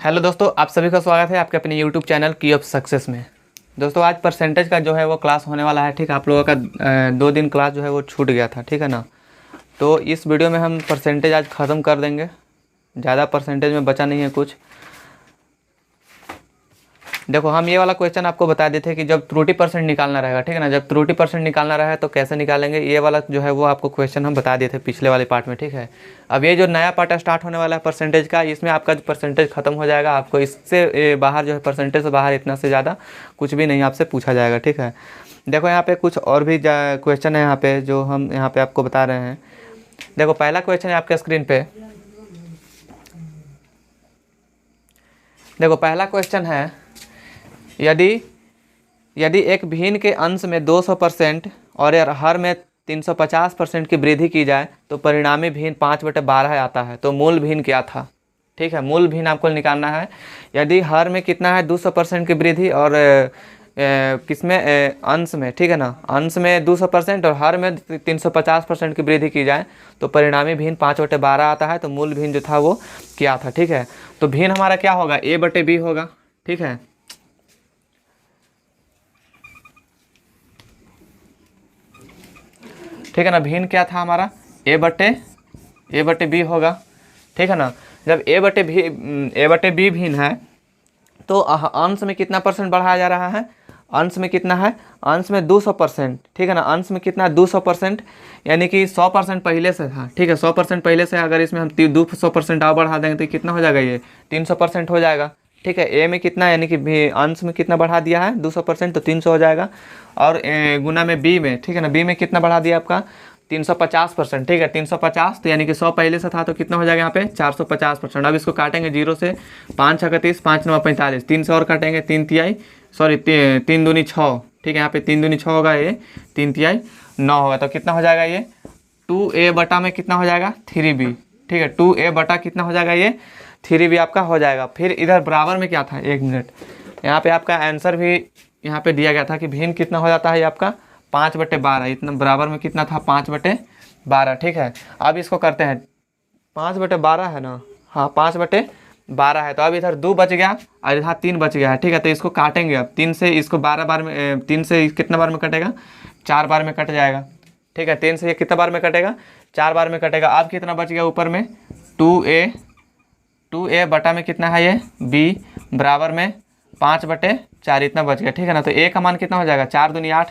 Hello दोस्तों, आप सभी का स्वागत है आपके अपने यूट्यूब चैनल की ऑफ सक्सेस में। दोस्तों आज परसेंटेज का जो है वो क्लास होने वाला है। ठीक, आप लोगों का 2 दिन क्लास जो है वो छूट गया था, ठीक है ना। तो इस वीडियो में हम परसेंटेज आज ख़त्म कर देंगे, ज़्यादा परसेंटेज में बचा नहीं है कुछ। देखो, हम ये वाला क्वेश्चन आपको बता देते हैं कि जब त्रुटि परसेंट निकालना रहेगा, ठीक है ना। जब त्रुटि परसेंट निकालना रहा है तो कैसे निकालेंगे, ये वाला जो है वो आपको क्वेश्चन हम बता देते पिछले वाले पार्ट में, ठीक है। अब ये जो नया पार्ट स्टार्ट होने वाला है परसेंटेज का, इसमें आपका जो परसेंटेज खत्म हो जाएगा। आपको इससे बाहर जो है परसेंटेज से बाहर इतना से ज़्यादा कुछ भी नहीं आपसे पूछा जाएगा, ठीक है। देखो यहाँ पे कुछ और भी क्वेश्चन है यहाँ पे जो हम यहाँ पे आपको बता रहे हैं। देखो पहला क्वेश्चन है आपके स्क्रीन पे। देखो पहला क्वेश्चन है, यदि एक भिन्न के अंश में 200% और हर में 350% की वृद्धि की जाए तो परिणामी भिन्न 5/12 आता है। तो मूल भिन्न क्या था, ठीक है। मूल भिन्न आपको निकालना है। यदि हर में कितना है 200% की वृद्धि और किसमें अंश में, ठीक है ना, अंश में 200% और हर में 350% की वृद्धि की जाए तो परिणामी भिन्न 5/12 आता है। तो मूल भिन्न जो था वो क्या था, ठीक है। तो भिन्न हमारा क्या होगा, A/B होगा, ठीक है। ठीक है ना, भिन्न क्या था हमारा, A/B होगा, ठीक है ना। जब A/B भिन्न है तो अंश में कितना परसेंट बढ़ाया जा रहा है, अंश में कितना है, अंश में 200%, ठीक है ना। अंश में कितना 200%, यानी कि 100% पहले से था, ठीक है। 100% पहले से, अगर इसमें हम 200% और बढ़ा देंगे तो कितना हो जाएगा, ये 300% हो जाएगा, ठीक है। ए में कितना, यानी कि अंश में कितना बढ़ा दिया है 200%, तो 300 हो जाएगा। और गुना में बी में, ठीक है ना, बी में कितना बढ़ा दिया आपका 350%, ठीक है। 350 तो यानी कि 100 पहले से था तो कितना हो जाएगा यहाँ पे 450%। अब इसको काटेंगे 0 से, 5 6 30, 5 9 45, 3 से और काटेंगे 3 तिहाई, सॉरी 3 दूनी 6, ठीक है। यहाँ पे 3 दूनी 6 होगा, ये 3 तिहाई 9 होगा। तो कितना हो जाएगा ये 2A बटा में कितना हो जाएगा 3B, ठीक है। 2A बटा कितना हो जाएगा ये 3B आपका हो जाएगा। फिर इधर बराबर में क्या था, 1 मिनट, यहाँ पे आपका आंसर भी यहाँ पे दिया गया था कि भिन्न कितना हो जाता है ये आपका 5/12, इतना बराबर में कितना था 5/12, ठीक है। अब इसको करते हैं 5/12 है ना, हाँ 5/12 है। तो अब इधर 2 बच गया और इधर 3 बच गया है, ठीक है। तो इसको काटेंगे अब 3 से, इसको 12 बार में, 3 से कितना बार में कटेगा 4 बार में कट जाएगा, ठीक है। 3 से ये कितना बार में कटेगा 4 बार में कटेगा। अब कितना बच गया ऊपर में 2A बटा में कितना है ये B बराबर में 5/4 इतना बच गया, ठीक है ना। तो A का मान कितना हो जाएगा 4 दूनी 8,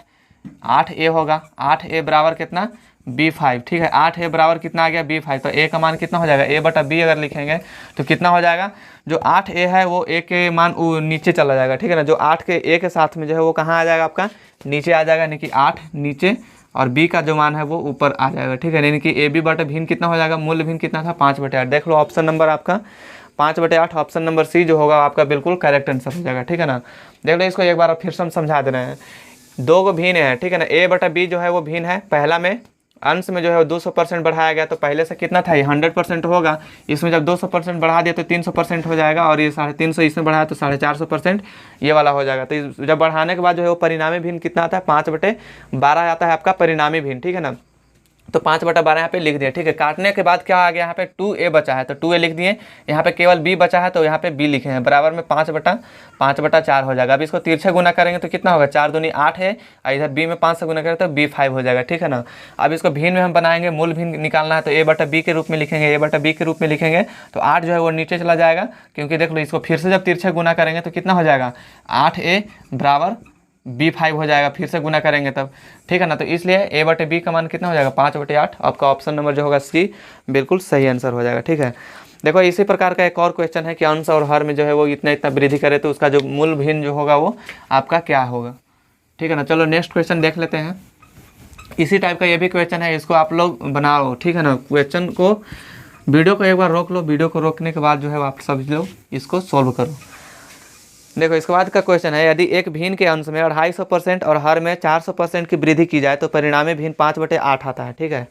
8A होगा। 8A बराबर कितना B5, ठीक है। 8A बराबर कितना आ गया B5। तो A का मान कितना हो जाएगा A/B अगर लिखेंगे तो कितना हो जाएगा, जो 8A है वो A के मान नीचे चला जाएगा, ठीक है ना। जो 8 के A के साथ में जो है वो कहाँ आ जाएगा आपका नीचे आ जाएगा, यानी कि 8 नीचे और B का जो मान है वो ऊपर आ जाएगा, ठीक है। यानी कि AB बटा भिन्न कितना हो जाएगा, मूल भिन्न कितना था 5/8। देख लो ऑप्शन नंबर आपका 5/8, ऑप्शन नंबर सी जो होगा आपका बिल्कुल करेक्ट आंसर हो जाएगा, ठीक है ना। देख लो इसको एक बार फिर से हम समझा दे रहे हैं। 2 को भिन्न है, ठीक है ना। A/B जो है वो भिन्न है, पहला में अंश में जो है 200% बढ़ाया गया, तो पहले से कितना था ये 100% होगा। इसमें जब 200% बढ़ा दिया तो 300% हो जाएगा, और ये 350 इसमें बढ़ाया तो 450% ये वाला हो जाएगा। तो जब बढ़ाने के बाद जो है वो परिणामी भिन्न कितना आता है 5/12 आता है आपका परिणामी भिन्न, ठीक है ना। तो 5/12 यहाँ पे लिख दिए, ठीक है। काटने के बाद क्या आ गया यहाँ पे 2A बचा है तो 2A लिख दिए। यहाँ पे केवल B बचा है तो यहाँ पे B लिखे हैं, बराबर में 5/4 हो जाएगा। अब इसको तिरछे गुना करेंगे तो कितना होगा 4 दूनी 8 है, और इधर B में 5 से गुना करें तो B5 हो जाएगा, ठीक है ना। अब इसको भिन्न में हम बनाएंगे, मूल भिन्न निकालना है तो A/B के रूप में लिखेंगे, A/B के रूप में लिखेंगे तो 8 जो है वो नीचे चला जाएगा, क्योंकि देख लो इसको फिर से जब तिरछे गुना करेंगे तो कितना हो जाएगा 8A बराबर B5 हो जाएगा, फिर से गुना करेंगे तब, ठीक है ना। तो इसलिए A/B का मान कितना हो जाएगा 5/8। आपका ऑप्शन नंबर जो होगा C बिल्कुल सही आंसर हो जाएगा, ठीक है। देखो इसी प्रकार का एक और क्वेश्चन है कि अंश और हर में जो है वो इतना इतना वृद्धि करे तो उसका जो मूल भिन्न जो होगा वो आपका क्या होगा, ठीक है ना। चलो नेक्स्ट क्वेश्चन देख लेते हैं। इसी टाइप का ये भी क्वेश्चन है, इसको आप लोग बनाओ, ठीक है ना। क्वेश्चन को, वीडियो को एक बार रोक लो, वीडियो को रोकने के बाद जो है आप सब लोग इसको सॉल्व करो। देखो इसके बाद का क्वेश्चन है, यदि एक भिन्न के अंश में 250% और हर में 400% की वृद्धि की जाए तो परिणामी भिन्न 5/8 आता है, ठीक है।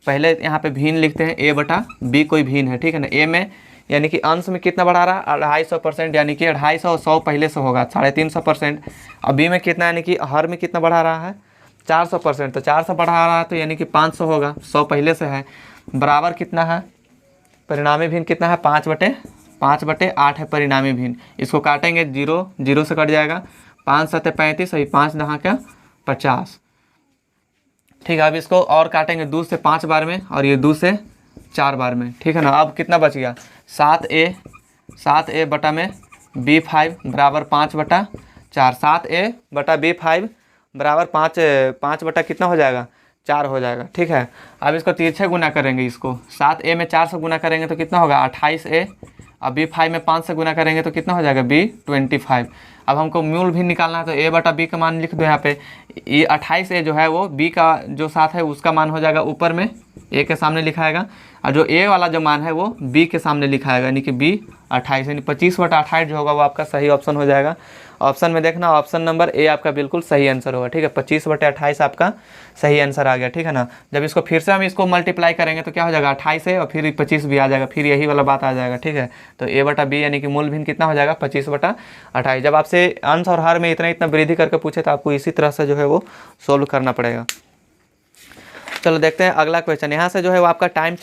पहले यहाँ पे भिन्न लिखते हैं A/B कोई भिन्न है, ठीक है ना। A में यानी कि अंश में कितना बढ़ा रहा है 250%, यानी कि 250 और 100 पहले से होगा 350%। और B में कितना, यानी कि हर में कितना बढ़ा रहा है 400%, तो 400 बढ़ा रहा है तो यानी कि 500 होगा, 100 पहले से है, बराबर कितना है परिणामी भिन्न कितना है 5/8 है परिणामी भिन्न। इसको काटेंगे, 0 0 से कट जाएगा, 5 7 35, अभी 5 दहा क्या 50। ठीक है, अब इसको और काटेंगे 2 से 5 बार में और ये 2 से 4 बार में। ठीक है ना, अब कितना बच गया 7a बटा में b5 बराबर 5/4। 7a बटा b5 बराबर 5 बटा कितना हो जाएगा 4 हो जाएगा। ठीक है, अब इसको तिरछे गुना करेंगे, इसको 7a में 4 से गुना करेंगे तो कितना होगा 28a, अब b5 में 5 से गुना करेंगे तो कितना हो जाएगा b25। अब हमको मूल भी निकालना है तो a बटा b का मान लिख दो यहाँ पे। ये 28a जो है वो b का जो साथ है उसका मान हो जाएगा ऊपर में a के सामने लिखाएगा, और जो a वाला जो मान है वो b के सामने लिखाएगा, यानी कि b 28, यानी 25/28 जो होगा वो आपका सही ऑप्शन हो जाएगा। ऑप्शन में देखना, ऑप्शन नंबर ए आपका बिल्कुल सही आंसर होगा। ठीक है, 25/28 आपका सही आंसर आ गया। ठीक है ना, जब इसको फिर से हम इसको मल्टीप्लाई करेंगे तो क्या हो जाएगा 28 है और फिर 25 भी आ जाएगा, फिर यही वाला बात आ जाएगा। ठीक है, तो a बटा b यानी कि मूल भिन्न कितना हो जाएगा 25/28। जब आपसे अंश और हर में इतना वृद्धि करके पूछे तो आपको इसी तरह से जो है वो सोल्व करना पड़ेगा। चलो देखते हैं अगला क्वेश्चन। यहाँ से जो है वो आपका टाइप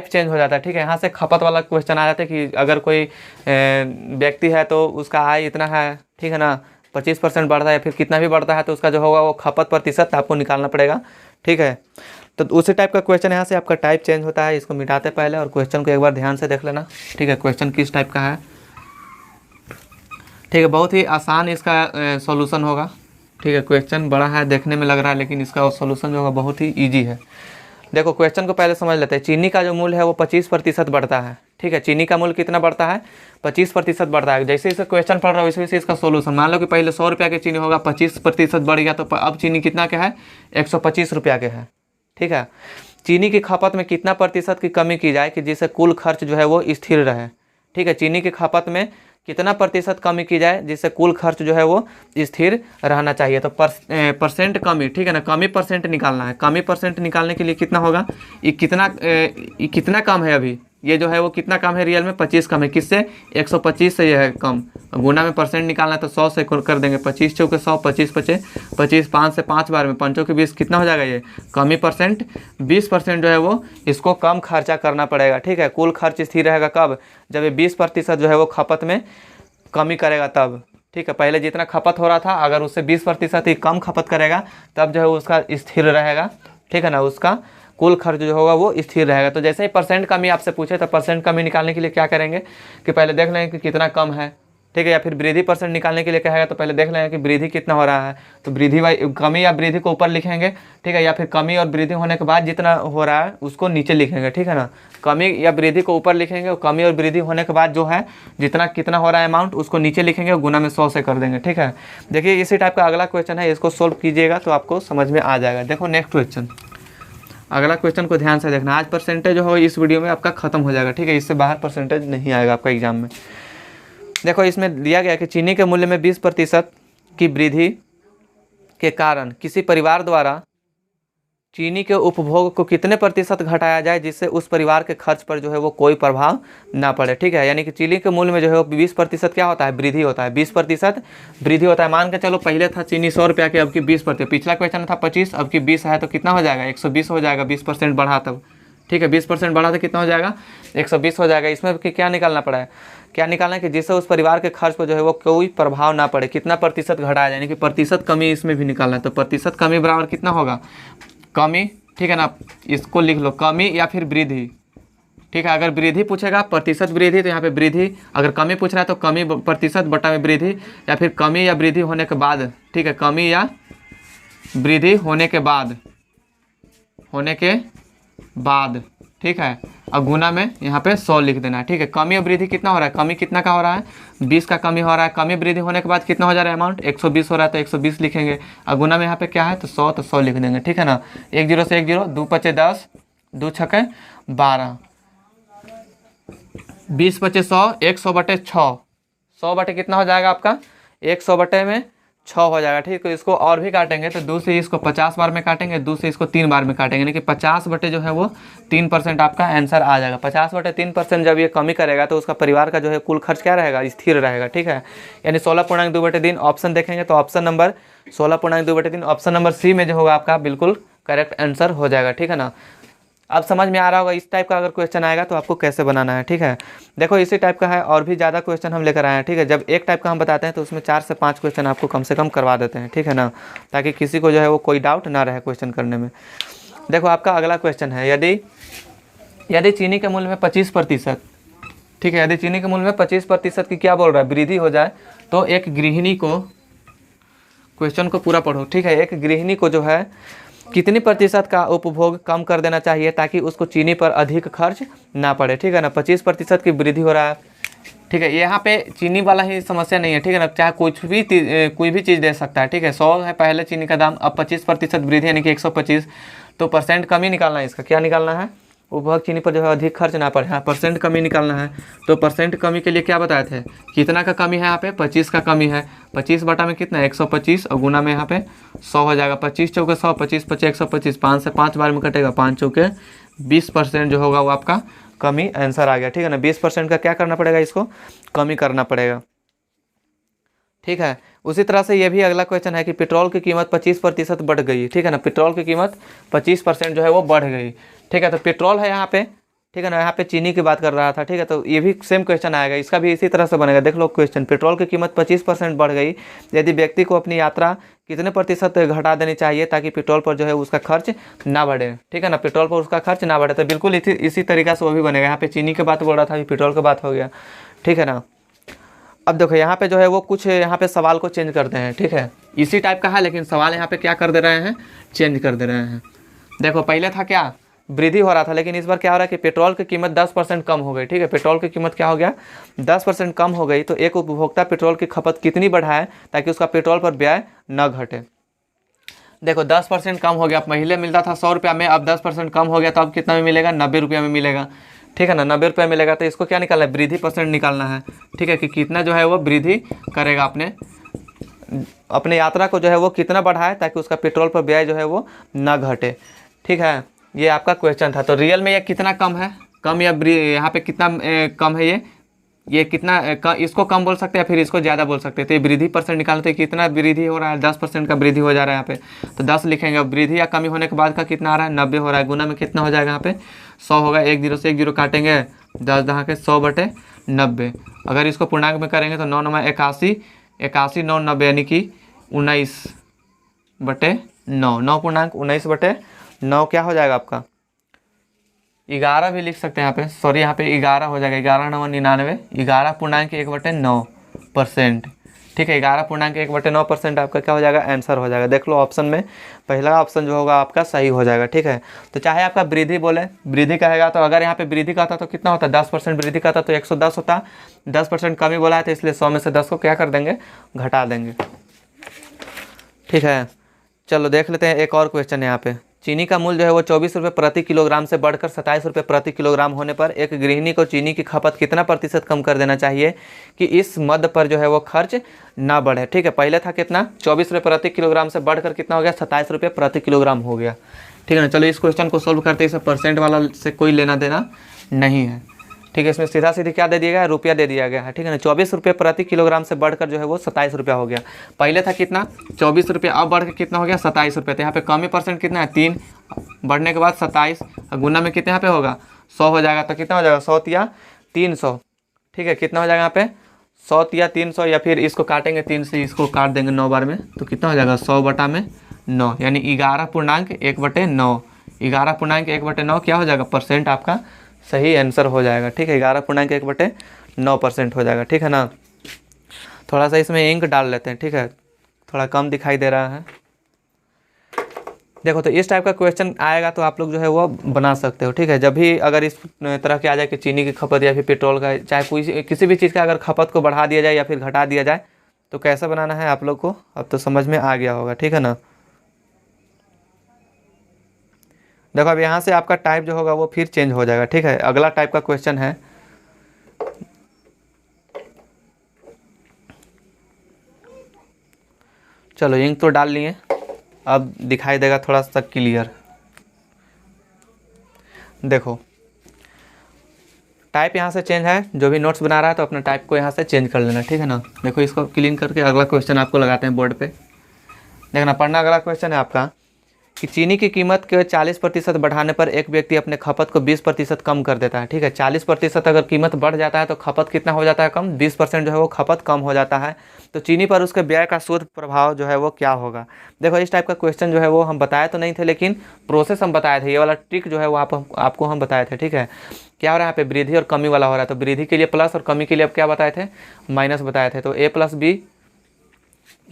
चेंज हो जाता है। ठीक है, यहाँ से खपत वाला क्वेश्चन आ जाता है कि अगर कोई व्यक्ति है तो उसका आय इतना है, ठीक है ना, 25% बढ़ता है या फिर कितना भी बढ़ता है तो उसका जो होगा वो खपत प्रतिशत आपको निकालना पड़ेगा। ठीक है, तो उसी टाइप का क्वेश्चन यहाँ से आपका टाइप चेंज होता है। इसको मिटाते पहले और क्वेश्चन को एक बार ध्यान से देख लेना। ठीक है, क्वेश्चन किस टाइप का है। ठीक है, बहुत ही आसान इसका सॉल्यूशन होगा। ठीक है, क्वेश्चन बड़ा है देखने में लग रहा है, लेकिन इसका सॉल्यूशन जो होगा बहुत ही इजी है। देखो क्वेश्चन को पहले समझ लेते हैं। चीनी का जो मूल्य है वो 25% बढ़ता है। ठीक है, चीनी का मूल्य कितना बढ़ता है 25% बढ़ता है। जैसे इसे क्वेश्चन पढ़ रहा हो वैसे वैसे इसका सोल्यूशन। मान लो कि पहले 100 रुपया के चीनी होगा, 25% बढ़ गया तो अब चीनी कितना के है 125 रुपया के है। ठीक है, चीनी की खपत में कितना प्रतिशत की कमी की जाए कि जिससे कुल खर्च जो है वो स्थिर रहे। ठीक है, चीनी की खपत में कितना प्रतिशत कमी की जाए जिससे कुल खर्च जो है वो स्थिर रहना चाहिए। तो परसेंट कमी, ठीक है ना, कमी परसेंट निकालना है। कमी परसेंट निकालने के लिए कितना होगा, ये कितना कम है अभी, ये जो है वो कितना कम है रियल में 25 कम है। किससे 125 से ये है कम। गुना में परसेंट निकालना है तो 100 से कर देंगे, 25 चौके 100, 25 5 से 5 बार में 5 के 20 कितना हो जाएगा ये कमी परसेंट 20% जो है वो इसको कम खर्चा करना पड़ेगा। ठीक है, कुल खर्च स्थिर रहेगा कब, जब ये 20% जो है वो खपत में कमी करेगा तब। ठीक है, पहले जितना खपत हो रहा था अगर उससे 20% ही कम खपत करेगा तब जो है उसका स्थिर रहेगा। ठीक है ना, उसका कुल खर्च जो होगा वो स्थिर रहेगा। तो जैसे ही परसेंट कमी आपसे पूछे तो परसेंट कमी निकालने के लिए क्या करेंगे कि पहले देख लेंगे कि कितना कम है। ठीक है, या फिर वृद्धि परसेंट निकालने के लिए कहेगा तो पहले देख लेंगे कि वृद्धि कितना हो रहा है, तो वृद्धि कमी या वृद्धि को ऊपर लिखेंगे। ठीक है, या फिर कमी और वृद्धि होने के बाद जितना हो रहा है उसको नीचे लिखेंगे। ठीक है ना, कमी या वृद्धि को ऊपर लिखेंगे और कमी और वृद्धि होने के बाद जो है जितना कितना हो रहा है अमाउंट उसको नीचे लिखेंगे और गुना में 100 से कर देंगे। ठीक है, देखिए इसी टाइप का अगला क्वेश्चन है, इसको सोल्व कीजिएगा तो आपको समझ में आ जाएगा। देखो नेक्स्ट क्वेश्चन, अगला क्वेश्चन को ध्यान से देखना। आज परसेंटेज जो हो इस वीडियो में आपका खत्म हो जाएगा। ठीक है, इससे बाहर परसेंटेज नहीं आएगा आपका एग्जाम में। देखो इसमें दिया गया कि चीनी के मूल्य में 20% की वृद्धि के कारण किसी परिवार द्वारा चीनी के उपभोग को कितने प्रतिशत घटाया जाए जिससे उस परिवार के खर्च पर जो है वो कोई प्रभाव ना पड़े। ठीक है, यानी कि चीनी के मूल्य में जो है वो 20% क्या होता है वृद्धि होता है, 20% वृद्धि होता है। मान के चलो पहले था चीनी 100 रुपया की, अब की 20%। पिछला क्वेश्चन था 25, अब की 20 है तो कितना हो जाएगा 120 हो जाएगा, 20% बढ़ा तब। ठीक है, 20% बढ़ा तो कितना हो जाएगा 120 हो जाएगा। इसमें क्या निकालना पड़ा है, क्या निकालना है कि जिससे उस परिवार के खर्च पर जो है वो कोई प्रभाव ना पड़े, कितना प्रतिशत घटाया जाए, यानी कि प्रतिशत कमी इसमें भी निकालना है। तो प्रतिशत कमी बराबर कितना होगा कमी। ठीक है ना, इसको लिख लो कमी या फिर वृद्धि। ठीक है, अगर वृद्धि पूछेगा प्रतिशत वृद्धि तो यहाँ पे वृद्धि, अगर कमी पूछ रहा है तो कमी प्रतिशत बटा में वृद्धि, या फिर कमी या वृद्धि होने के बाद। ठीक है, कमी या वृद्धि होने के बाद ठीक है, और गुना में यहाँ पे 100 लिख देना है। ठीक है, कमी और वृद्धि कितना हो रहा है, कमी कितना का हो रहा है 20 का कमी हो रहा है, कमी वृद्धि होने के बाद कितना हो जा रहा है अमाउंट 120 हो रहा है तो 120 लिखेंगे, और गुना में यहाँ पे क्या है तो 100, तो 100 लिख देंगे। ठीक है ना, 1 0 से 1 0, 2 5 10, 2 6 12, 20 5 100, 100/6, 100 बटे कितना हो जाएगा आपका 100 बटे में 6 हो जाएगा। ठीक है, तो इसको और भी काटेंगे तो 2 से इसको 50 बार में काटेंगे, 2 से इसको 3 बार में काटेंगे, यानी कि 50 बटे जो है वो 3% आपका आंसर आ जाएगा। 50 बटे 3% जब ये कमी करेगा तो उसका परिवार का जो है कुल खर्च क्या रहेगा स्थिर रहेगा। ठीक है, यानी 16.2/3 ऑप्शन देखेंगे तो option number 16.2/3 option number C में जो होगा आपका बिल्कुल करेक्ट आंसर हो जाएगा। ठीक है ना, अब समझ में आ रहा होगा इस टाइप का अगर क्वेश्चन आएगा तो आपको कैसे बनाना है, ठीक है। देखो इसी टाइप का है और भी ज़्यादा क्वेश्चन हम लेकर आए हैं, ठीक है। जब एक टाइप का हम बताते हैं तो उसमें 4 से 5 क्वेश्चन आपको कम से कम करवा देते हैं, ठीक है ना, ताकि किसी को जो है वो कोई डाउट ना रहे क्वेश्चन करने में। देखो आपका अगला क्वेश्चन है, यदि चीनी के मूल्य में 25%, ठीक है, यदि चीनी के मूल्य में 25% की क्या बोल रहा है वृद्धि हो जाए तो एक गृहिणी को, क्वेश्चन को पूरा पढ़ो, ठीक है, एक गृहिणी को जो है कितनी प्रतिशत का उपभोग कम कर देना चाहिए ताकि उसको चीनी पर अधिक खर्च ना पड़े, ठीक है ना। 25% की वृद्धि हो रहा है, ठीक है। यहाँ पे चीनी वाला ही समस्या नहीं है, ठीक है ना, चाहे कोई भी चीज़ दे सकता है, ठीक है। 100 है पहले चीनी का दाम, अब 25% वृद्धि यानी कि 125, तो परसेंट कमी निकालना है इसका। क्या निकालना है? उपभोग चीनी पर जो है अधिक खर्च ना पड़े, हाँ परसेंट कमी निकालना है। तो परसेंट कमी के लिए क्या बताए थे, कितना का कमी है यहाँ पे, 25 का कमी है। 25 बटा में कितना है 125 और गुना में यहाँ पे 100 हो जाएगा। 25 चौके 100, 25 पचे 125, 5 से 5 बार में कटेगा, 5 चौके 20% जो होगा वो आपका कमी आंसर आ गया, ठीक है ना। 20% का क्या करना पड़ेगा, इसको कमी करना पड़ेगा, ठीक है। उसी तरह से ये भी अगला क्वेश्चन है कि पेट्रोल की कीमत 25% बढ़ गई, ठीक है ना। पेट्रोल की कीमत 25% जो है वो बढ़ गई, ठीक है। तो पेट्रोल है यहाँ पे, ठीक है ना, यहाँ पे चीनी की बात कर रहा था, ठीक है। तो ये भी सेम क्वेश्चन आएगा, इसका भी इसी तरह से बनेगा। देख लो क्वेश्चन, पेट्रोल की कीमत 25% बढ़ गई, यदि व्यक्ति को अपनी यात्रा कितने प्रतिशत घटा देनी चाहिए ताकि पेट्रोल पर जो है उसका खर्च ना बढ़े, ठीक है ना, पेट्रोल पर उसका खर्च ना बढ़े। तो बिल्कुल इसी तरीका से वो भी बनेगा। यहाँ पे चीनी की बात बोल रहा था, अभी पेट्रोल की बात हो गया, ठीक है ना। अब देखो यहाँ पे जो है वो कुछ यहाँ पे सवाल को चेंज करते हैं, ठीक है। इसी टाइप का है लेकिन सवाल यहाँ पे क्या कर दे रहे हैं, चेंज कर दे रहे हैं। देखो पहले था क्या, वृद्धि हो रहा था, लेकिन इस बार क्या हो रहा है कि पेट्रोल की कीमत 10% कम हो गई, ठीक है। पेट्रोल की कीमत क्या हो गया, 10% कम हो गई। तो एक उपभोक्ता पेट्रोल की खपत कितनी बढ़ाए ताकि उसका पेट्रोल पर व्यय न घटे। देखो 10% कम हो गया, पहले मिलता था 100 रुपया में, अब 10% कम हो गया तो अब कितना में मिलेगा, 90 रुपया में मिलेगा, ठीक है ना। 90 रुपये मिलेगा। तो इसको क्या निकालना है, वृद्धि परसेंट निकालना है, ठीक है, कि कितना जो है वो वृद्धि करेगा अपने यात्रा को जो है वो कितना बढ़ाए ताकि उसका पेट्रोल पर व्यय जो है वो न घटे, ठीक है। ये आपका क्वेश्चन था। तो रियल में ये कितना कम है, कम या यहाँ पे कितना कम है, ये कितना इसको कम बोल सकते हैं, फिर इसको ज़्यादा बोल सकते हैं। तो ये वृद्धि परसेंट निकालते हैं, कितना वृद्धि हो रहा है, 10% का वृद्धि हो जा रहा है यहाँ पे। तो 10 लिखेंगे। अब वृद्धि या कमी होने के बाद का कितना आ रहा है, 90 हो रहा है। गुना में कितना हो जाएगा, यहाँ पे 100 होगा। 1 0 से 1 0 काटेंगे, 10 10 के 100 बटे 90। अगर इसको पूर्णांक में करेंगे तो 9 9 81, 81 9 90 यानी कि 19 बटे 9, 9 पूर्णांक 19 बटे 9 क्या हो जाएगा आपका, 11 भी लिख सकते हैं यहाँ पे, सॉरी यहाँ पे 11 हो जाएगा। 11 9 99, 11.1/9%, ठीक है। 11.1/9% आपका क्या हो जाएगा, आंसर हो जाएगा। देख लो ऑप्शन में पहला ऑप्शन जो होगा आपका सही हो जाएगा, ठीक है। तो चाहे आपका वृद्धि बोले, वृद्धि कहेगा तो अगर यहाँ पे वृद्धि कहता तो कितना होता, 10% वृद्धि कहता तो 110 होता। 10% कमी बोला है तो इसलिए 100 में से 10 को क्या कर देंगे, घटा देंगे, ठीक है। चलो देख लेते हैं एक और क्वेश्चन यहाँ पे। चीनी का मूल्य जो है वो 24 रुपये प्रति किलोग्राम से बढ़कर 27 रुपये प्रति किलोग्राम होने पर एक गृहिणी को चीनी की खपत कितना प्रतिशत कम कर देना चाहिए कि इस मद पर जो है वो खर्च ना बढ़े, ठीक है। पहले था कितना, 24 रुपये प्रति किलोग्राम से बढ़कर कितना हो गया, 27 रुपये प्रति किलोग्राम हो गया, ठीक है ना। चलो इस क्वेश्चन को सोल्व करते हैं। इसे परसेंट वाला से कोई लेना देना नहीं है, ठीक है। इसमें सीधा सीधी क्या दे दिया गया है, रुपया दे दिया गया है, ठीक है ना। 24 रुपये प्रति किलोग्राम से बढ़कर जो है वो 27 रुपया हो गया। पहले था कितना, 24 रुपये, अब बढ़ के कितना हो गया, 27 रुपये। तो यहाँ पे कमी परसेंट कितना है, 3, बढ़ने के बाद 27, गुना में कितने यहाँ पे होगा, 100 हो जाएगा। तो कितना हो जाएगा, 100 या 300, ठीक है। कितना हो जाएगा यहाँ पे, 100 या 300, या फिर इसको काटेंगे 3 से, इसको काट देंगे 9 बार में, तो कितना हो जाएगा, 100 बटा में 9 यानी 11.1/9। 11.1/9 क्या हो जाएगा, परसेंट आपका सही आंसर हो जाएगा, ठीक है। 11.1/9% हो जाएगा, ठीक है ना। थोड़ा सा इसमें इंक डाल लेते हैं, ठीक है, थोड़ा कम दिखाई दे रहा है। देखो तो इस टाइप का क्वेश्चन आएगा तो आप लोग जो है वो बना सकते हो, ठीक है। जब भी अगर इस तरह के आ जाए कि चीनी की खपत या फिर पेट्रोल का, चाहे कोई किसी भी चीज़ का अगर खपत को बढ़ा दिया जाए या फिर घटा दिया जाए तो कैसे बनाना है आप लोग को अब तो समझ में आ गया होगा, ठीक है ना। देखो अब यहाँ से आपका टाइप जो होगा वो फिर चेंज हो जाएगा, ठीक है। अगला टाइप का क्वेश्चन है, चलो इंक तो डाल लिए, अब दिखाई देगा थोड़ा सा क्लियर। देखो टाइप यहाँ से चेंज है, जो भी नोट्स बना रहा है तो अपना टाइप को यहाँ से चेंज कर लेना, ठीक है ना। देखो इसको क्लीन करके अगला क्वेश्चन आपको लगाते हैं बोर्ड पे। देखना पढ़ना, अगला क्वेश्चन है आपका कि चीनी की कीमत के 40% बढ़ाने पर एक व्यक्ति अपने खपत को 20% कम कर देता है। ठीक है, 40% अगर कीमत बढ़ जाता है तो खपत कितना हो जाता है कम, 20% जो है वो खपत कम हो जाता है। तो चीनी पर उसके व्यय का शोध प्रभाव जो है वो क्या होगा। देखो इस टाइप का क्वेश्चन जो है वो हम बताए तो नहीं थे, लेकिन प्रोसेस हम बताए थे, ये वाला ट्रिक जो है वो आपको हम बताए थे। ठीक है, क्या हो रहा है यहाँ पे, वृद्धि और कमी वाला हो रहा है। तो वृद्धि के लिए प्लस और कमी के लिए अब क्या बताए थे, माइनस बताए थे। तो ए प्लस बी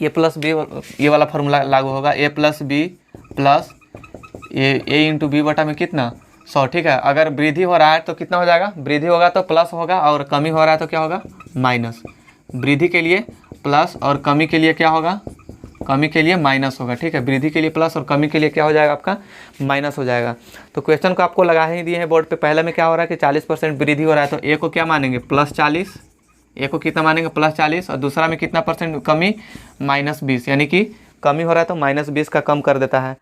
ये वाला फॉर्मूला लागू होगा, ए प्लस बी प्लस ए इंटू बी बटा में कितना 100। ठीक है, अगर वृद्धि हो रहा है तो कितना हो जाएगा, वृद्धि होगा तो प्लस होगा, और कमी हो रहा है तो क्या होगा, माइनस। वृद्धि के लिए प्लस और कमी के लिए क्या होगा, कमी के लिए माइनस होगा। ठीक है, वृद्धि के लिए प्लस और कमी के लिए क्या हो जाएगा, आपका माइनस हो जाएगा। तो क्वेश्चन को आपको लगा ही दिए हैं बोर्ड पे। पहले में क्या हो रहा है कि 40% वृद्धि हो रहा है, तो ए को क्या मानेंगे, +40, ए को कितना मानेंगे, +40, और दूसरा में कितना परसेंट कमी, -20, यानी कि कमी हो रहा है तो -20 का कम कर देता है।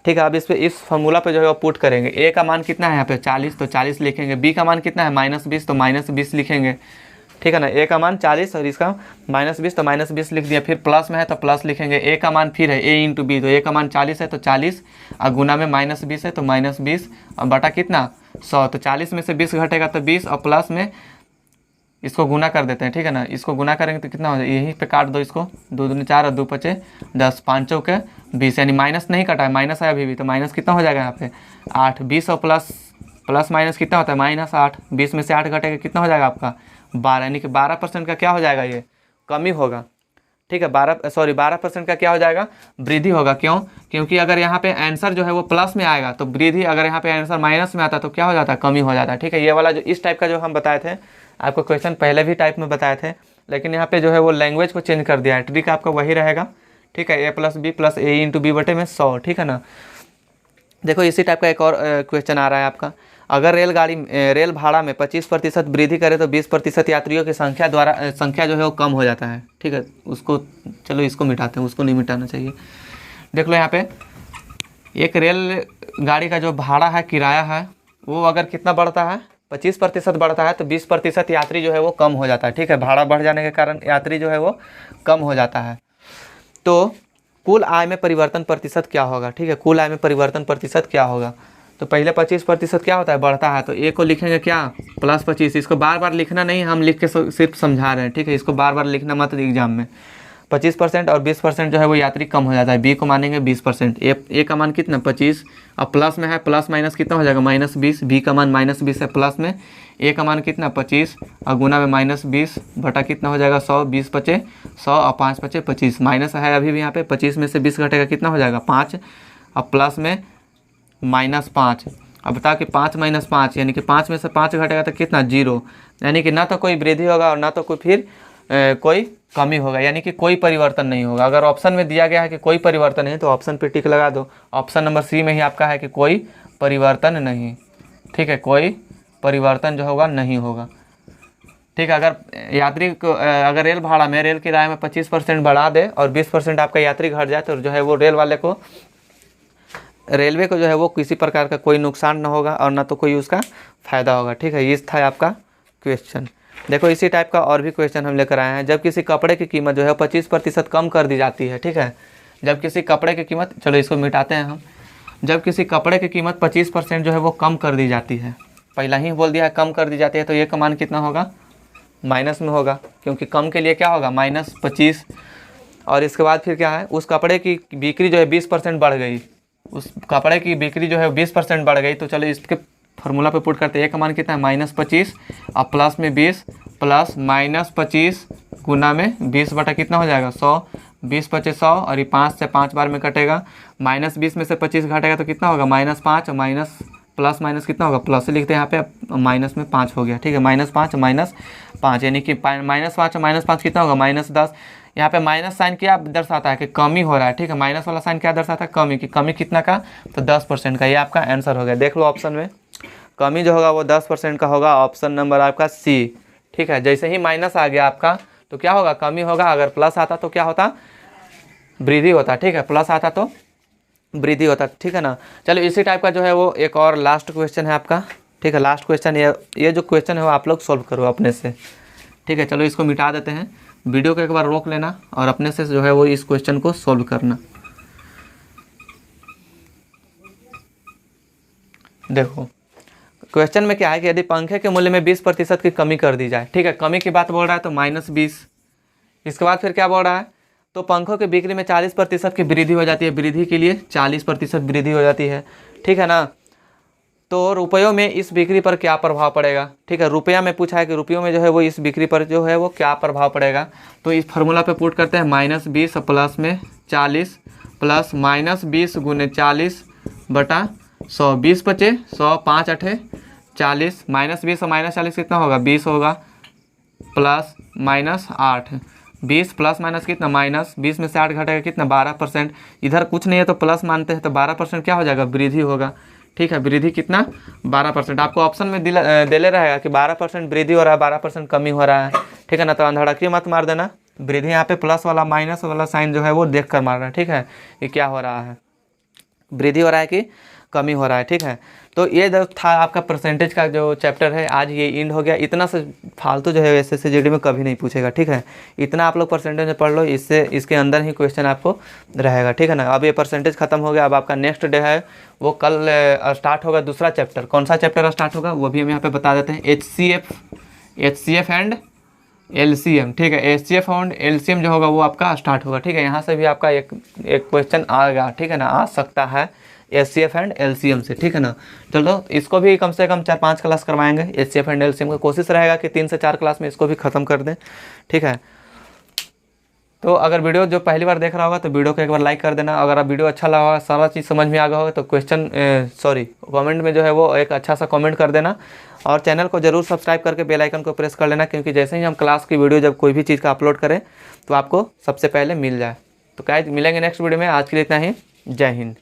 ठीक है, अब इस फार्मूला पे जो है वो पुट करेंगे। ए का मान कितना है यहाँ पे 40, तो 40 लिखेंगे। बी का मान कितना है -20, तो -20 लिखेंगे। ठीक है ना, ए का मान 40 और इसका -20, तो -20 लिख दिया। फिर प्लस में है तो प्लस लिखेंगे। ए का मान फिर है ए इंटू बी, तो ए का मान 40 है तो 40, और गुना में -20 है तो -20, और बटा कितना 100। तो 40 में से 20 घटेगा तो 20, और प्लस में इसको गुना कर देते हैं। ठीक है ना, इसको गुना करेंगे तो कितना हो जाएगा, यहीं पे काट दो इसको, 2 दूनी 4 और 2 पचे 10, 5 चौके 20, यानी माइनस नहीं कटा है, माइनस है अभी भी, तो माइनस कितना हो जाएगा यहाँ पे 8। 20 और प्लस माइनस कितना होता है, -8। 20 में से 8 घटेगा कितना हो जाएगा आपका 12, यानी कि 12% का क्या हो जाएगा, ये कमी होगा। ठीक है, 12% का क्या हो जाएगा, वृद्धि होगा। क्यों, क्योंकि अगर यहाँ पे आंसर जो है वो प्लस में आएगा तो वृद्धि, अगर यहाँ पे आंसर माइनस में आता तो क्या हो जाता है, कमी हो जाता है। ठीक है, ये वाला जो इस टाइप का जो हम बताए थे आपको क्वेश्चन पहले भी टाइप में बताए थे, लेकिन यहाँ पे जो है वो लैंग्वेज को चेंज कर दिया है। ट्रिक आपका वही रहेगा। ठीक है, ए प्लस बी प्लस ए इंटू बी बटे में 100। ठीक है ना, देखो इसी टाइप का एक और क्वेश्चन आ रहा है आपका। अगर रेल भाड़ा में 25% वृद्धि करे तो 20% यात्रियों की संख्या जो है वो कम हो जाता है। ठीक है, उसको चलो इसको मिटाते हैं, उसको नहीं मिटाना चाहिए। देख लो यहाँ पे एक रेल गाड़ी का जो भाड़ा है, किराया है, वो अगर कितना बढ़ता है, 25% बढ़ता है, तो 20% यात्री जो है वो कम हो जाता है। ठीक है, भाड़ा बढ़ जाने के कारण यात्री जो है वो कम हो जाता है। तो कुल आय में परिवर्तन प्रतिशत क्या होगा। ठीक है, कुल आय में परिवर्तन प्रतिशत क्या होगा। तो पहले 25% क्या होता है, बढ़ता है, तो ए को लिखेंगे क्या, +25। इसको बार बार लिखना नहीं, हम लिख के सिर्फ समझा रहे हैं। ठीक है, इसको बार बार लिखना मत एग्जाम में। 25% और 20% जो है वो यात्री कम हो जाता है। बी को मानेंगे 20%। ए का मान कितना 25, और प्लस में है, प्लस माइनस कितना हो जाएगा, -20। बी का मान -20 है प्लस में। ए का मान कितना 25, और गुना में -20 बटा कितना हो जाएगा 100। 20 पचे 100 और 5 पचे 25, माइनस है अभी भी यहाँ पे। 25 में से 20 घटेगा कितना हो जाएगा 5, और प्लस में -5। अब बताओ कि 5 - 5, यानी कि 5 में से 5 घटेगा तो कितना 0, यानी कि ना तो कोई वृद्धि होगा और ना तो कोई फिर कोई कमी होगा, यानी कि कोई परिवर्तन नहीं होगा। अगर ऑप्शन में दिया गया है कि कोई परिवर्तन नहीं, तो ऑप्शन पे टिक लगा दो। ऑप्शन नंबर सी में ही आपका है कि कोई परिवर्तन नहीं। ठीक है, कोई परिवर्तन जो होगा नहीं होगा। ठीक है, अगर यात्री को अगर रेल भाड़ा में, रेल किराए में 25% बढ़ा दे और 20% आपका यात्री घट जाए, तो जो है वो रेलवे को जो है वो किसी प्रकार का कोई नुकसान ना होगा और ना तो कोई उसका फ़ायदा होगा। ठीक है, ये था आपका क्वेश्चन। देखो इसी टाइप का और भी क्वेश्चन हम लेकर आए हैं। जब किसी कपड़े की कीमत जो है 25% कम कर दी जाती है। ठीक है, जब किसी कपड़े की कीमत, चलो इसको मिटाते हैं हम। जब किसी कपड़े की कीमत 25% जो है वो कम कर दी जाती है, पहला ही बोल दिया है कम कर दी जाती है, तो ये का मान कितना होगा, माइनस में होगा, क्योंकि कम के लिए क्या होगा -25। और इसके बाद फिर क्या है, उस कपड़े की बिक्री जो है 20% बढ़ गई, उस कपड़े की बिक्री जो है 20% बढ़ गई, तो चलो इसके फार्मूला पे पुट करते हैं। ए का मान कितना है -25, और प्लस में 20 प्लस -25 गुना में 20 बटा कितना हो जाएगा 100। 20 पचे 100, और ये 5 से 5 बार में कटेगा। -20 में से 25 घटेगा तो कितना होगा -5, और माइनस प्लस माइनस कितना होगा, प्लस लिखते हैं यहाँ पे, माइनस में 5 हो गया। ठीक है, -5 -5, यानी कि -5 और -5 कितना होगा -10। यहाँ पे माइनस साइन क्या दर्शाता है कि कमी हो रहा है। ठीक है, माइनस वाला साइन क्या दर्शाता है, कमी की। कमी कितना का, तो 10% का। ये आपका आंसर हो गया। देख लो ऑप्शन में कमी जो होगा वो 10% का होगा, ऑप्शन नंबर आपका सी। ठीक है, जैसे ही माइनस आ गया आपका तो क्या होगा, कमी होगा। अगर प्लस आता तो क्या होता, वृद्धि होता। ठीक है, प्लस आता तो वृद्धि होता। ठीक है ना, चलो इसी टाइप का जो है वो एक और लास्ट क्वेश्चन है आपका। ठीक है, लास्ट क्वेश्चन, ये जो क्वेश्चन है वो आप लोग सॉल्व करो अपने से। ठीक है, चलो इसको मिटा देते हैं। वीडियो को एक बार रोक लेना और अपने से जो है वो इस क्वेश्चन को सॉल्व करना। देखो क्वेश्चन में क्या है कि यदि पंखे के मूल्य में 20% की कमी कर दी जाए, ठीक है, कमी की बात बोल रहा है तो -20। इसके बाद फिर क्या बोल रहा है, तो पंखों की बिक्री में 40% की वृद्धि हो जाती है, वृद्धि के लिए 40% वृद्धि हो जाती है, ठीक है ना। तो रुपयों में इस बिक्री पर क्या प्रभाव पड़ेगा, ठीक है, रुपया में पूछा है कि रुपयों में जो है वो इस बिक्री पर जो है वो क्या प्रभाव पड़ेगा। तो इस फार्मूला पे पुट करते हैं -20 प्लस में 40 प्लस -20 गुने 40 बटा 100, 20 बचे 100, 5 8 40, -20 और -40 कितना होगा, 20 होगा, प्लस -8, 20 प्लस माइनस कितना -20 में से 8 घटेगा कितना 12%। इधर कुछ नहीं है तो प्लस मानते हैं तो 12% क्या हो जाएगा, वृद्धि होगा, ठीक है, वृद्धि कितना 12%। आपको ऑप्शन में दिले रहेगा कि 12% वृद्धि हो रहा है, 12% कमी हो रहा है, ठीक है ना। तो अंधड़की मत मार देना, वृद्धि यहाँ पे प्लस वाला माइनस वाला साइन जो है वो देख कर मार रहा है, ठीक है, ये क्या हो रहा है, वृद्धि हो रहा है कि कमी हो रहा है, ठीक है। तो ये जो था आपका परसेंटेज का जो चैप्टर है, आज ये इंड हो गया। इतना से फालतू जो है एसएससी जीडी में कभी नहीं पूछेगा, ठीक है। इतना आप लोग परसेंटेज में पढ़ लो, इससे इसके अंदर ही क्वेश्चन आपको रहेगा, ठीक है ना। अब ये परसेंटेज खत्म हो गया, अब आपका नेक्स्ट डे है वो कल स्टार्ट होगा दूसरा चैप्टर। कौन सा चैप्टर स्टार्ट होगा वो भी हम यहाँ पे बता देते हैं, HCF एंड LCM, ठीक है, HCF एंड LCM जो होगा वो आपका स्टार्ट होगा, ठीक है। यहाँ से भी आपका एक क्वेश्चन आएगा, ठीक है ना, आ सकता है HCF एंड LCM से, ठीक है ना। चलो इसको भी कम से कम 4-5 क्लास करवाएंगे, HCF एंड LCM का कोशिश रहेगा कि 3 से 4 क्लास में इसको भी ख़त्म कर दें, ठीक है। तो अगर वीडियो जो पहली बार देख रहा होगा तो वीडियो को एक बार लाइक कर देना। अगर आप वीडियो अच्छा लगा होगा, सारा चीज़ समझ में आ गया होगा तो कमेंट में जो है वो एक अच्छा सा कमेंट कर देना। और चैनल को जरूर सब्सक्राइब करके बेल आइकन को प्रेस कर लेना, क्योंकि जैसे ही हम क्लास की वीडियो जब कोई भी चीज़ का अपलोड करें तो आपको सबसे पहले मिल जाए। तो क्या मिलेंगे नेक्स्ट वीडियो में, आज के लिए इतना ही, जय हिंद।